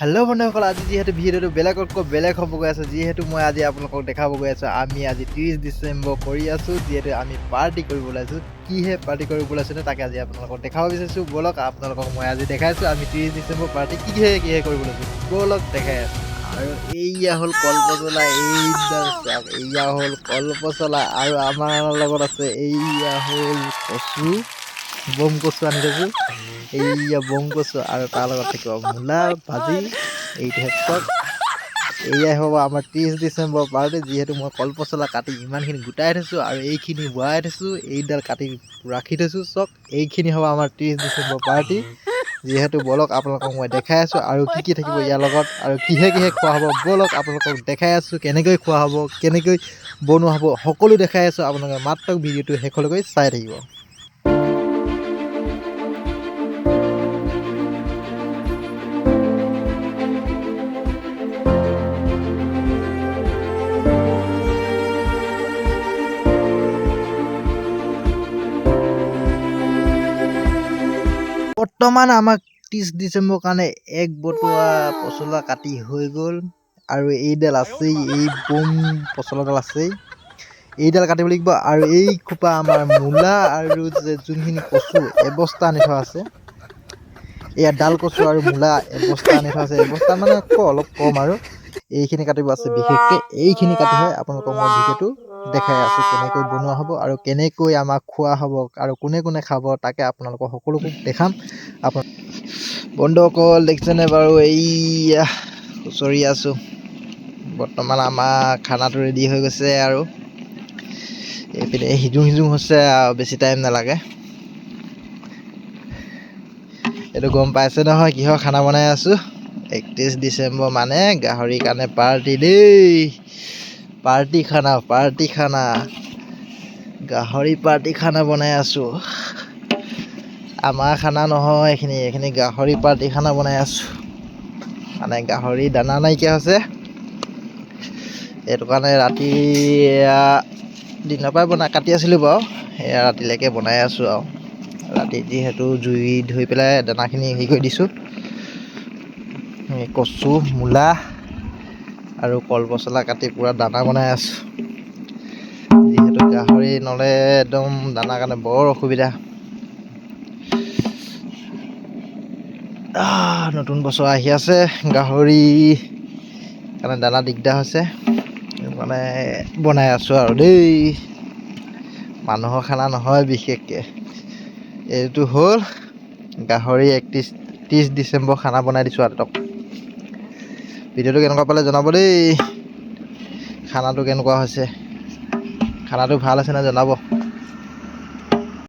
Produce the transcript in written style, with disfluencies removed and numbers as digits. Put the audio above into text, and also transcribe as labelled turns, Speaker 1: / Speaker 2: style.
Speaker 1: Hello' বন্ধুসকল, আজি যিহেতু ভিডিঅ'টো বেলেগতকৈ বেলেগ হ'ব গৈ আছে, যিহেতু মই আজি আপোনালোকক দেখাব গৈ আছোঁ আমি আজি 30 ডিচেম্বৰ কৰি আছোঁ, যিহেতু আমি পাৰ্টি কৰিব ওলাইছোঁ। কিহে পাৰ্টি কৰিব ওলাইছোঁ তাকে আজি আপোনালোকক দেখাব বিচাৰিছোঁ। ব'লক আপোনালোকক মই আজি দেখাইছোঁ আমি 30 ডিচেম্বৰ পাৰ্টি কিহে কৰিব ওলাইছোঁ। ব'লক দেখাই আছোঁ। আৰু এইয়া হ'ল কলপচলা, এইডাল চাওক, এইয়া হ'ল কলপচলা আৰু আমাৰ লগত আছে এইয়া হ'ল কচু, বম কচু আনি থৈছোঁ। এইয়া বম কচু আৰু তাৰ লগত থাকিব মূলা ভাজি। এইটোহে চক, এয়াই হ'ব আমাৰ 30 ডিচেম্বৰ পাৰ্টি। যিহেতু মই কলপচলা কাটি ইমানখিনি গোটাই থৈছোঁ আৰু এইখিনি ভৰাই থৈছোঁ, এইডাল কাটি ৰাখি থৈছোঁ। চক, এইখিনি হ'ব আমাৰ 30 ডিচেম্বৰ পাৰ্টি। যিহেতু ব'লক আপোনালোকক মই দেখাই আছোঁ আৰু কি থাকিব ইয়াৰ লগত আৰু কিহে খোৱা হ'ব। ব'লক আপোনালোকক দেখাই আছোঁ কেনেকৈ খোৱা হ'ব, কেনেকৈ বনোৱা হ'ব, সকলো দেখাই আছোঁ। আপোনালোকে মাত্ৰ ভিডিঅ'টো শেষলৈকে চাই থাকিব। বৰ্তমান আমাক 30 ডিচেম্বৰ কাৰণে এক বটুৱা পচলা কাটি হৈ গ'ল আৰু এইডাল আছেই, এই বম পচলাডাল আছেই, এইডাল কাটিব লাগিব। আৰু এই খোপা আমাৰ মূলা আৰু যোনখিনি কচু এবস্তা আনি থোৱা আছে, এয়া ডাল কচু আৰু মূলা এবস্তা আনি থোৱা আছে, এবস্তা মানে অলপ কম আৰু এইখিনি কাটিব আছে। বিশেষকৈ এইখিনি কাটি হয় আপোনালোকক মই ভিডিঅ'টো দেখাই আছোঁ কেনেকৈ বনোৱা হ'ব আৰু কেনেকৈ আমাক খোৱা হ'ব আৰু কোনে কোনে খাব তাকে আপোনালোকক সকলোকে দেখাম। বন্ধুসকল দেখিছেনে বাৰু, এইয়া খুচৰি আছোঁ। বৰ্তমান আমাৰ খানাটো ৰেডি হৈ গৈছে আৰু এইপিনে সিজুং হৈছে আৰু বেছি টাইম নালাগে। এইটো গম পাইছে নহয় কিহৰ খানা বনাই আছোঁ। 31 ডিচেম্বৰ মানে গাহৰিৰ কাৰণে পাৰ্টি দেই। পাৰ্টি খানা গাহৰি পাৰ্টি খানা বনাই আছোঁ। আমাৰ খানা নহয়, এইখিনি গাহৰি পাৰ্টি খানা বনাই আছোঁ। মানে গাহৰি দানা নাইকিয়া হৈছে, সেইটো কাৰণে ৰাতি দিনৰ পৰাই কাটি আছিলোঁ বাৰু, এয়া ৰাতিলৈকে বনাই আছোঁ আৰু ৰাতি যিহেতু জুই ধৰি পেলাই দানাখিনি হেৰি কৰি দিছোঁ। কচু, মূলা আৰু কলপচলা কাটি পূৰা দানা বনাই আছোঁ। যিহেতু গাহৰি নহ'লে একদম দানাৰ কাৰণে বৰ অসুবিধা। নতুন বছৰ আহি আছে, গাহৰি কাৰণে দানা দিগদাৰ হৈছে, মানে বনাই আছোঁ আৰু দেই। মানুহৰ খানা নহয় বিশেষকৈ, এইটো হ'ল গাহৰি 30 ডিচেম্বৰ খানা বনাই দিছোঁ আৰু ভিডিঅ'টো কেনেকুৱা পালে জনাব দেই। খানাটো কেনেকুৱা হৈছে, খানাটো ভাল হৈছে নে জনাব।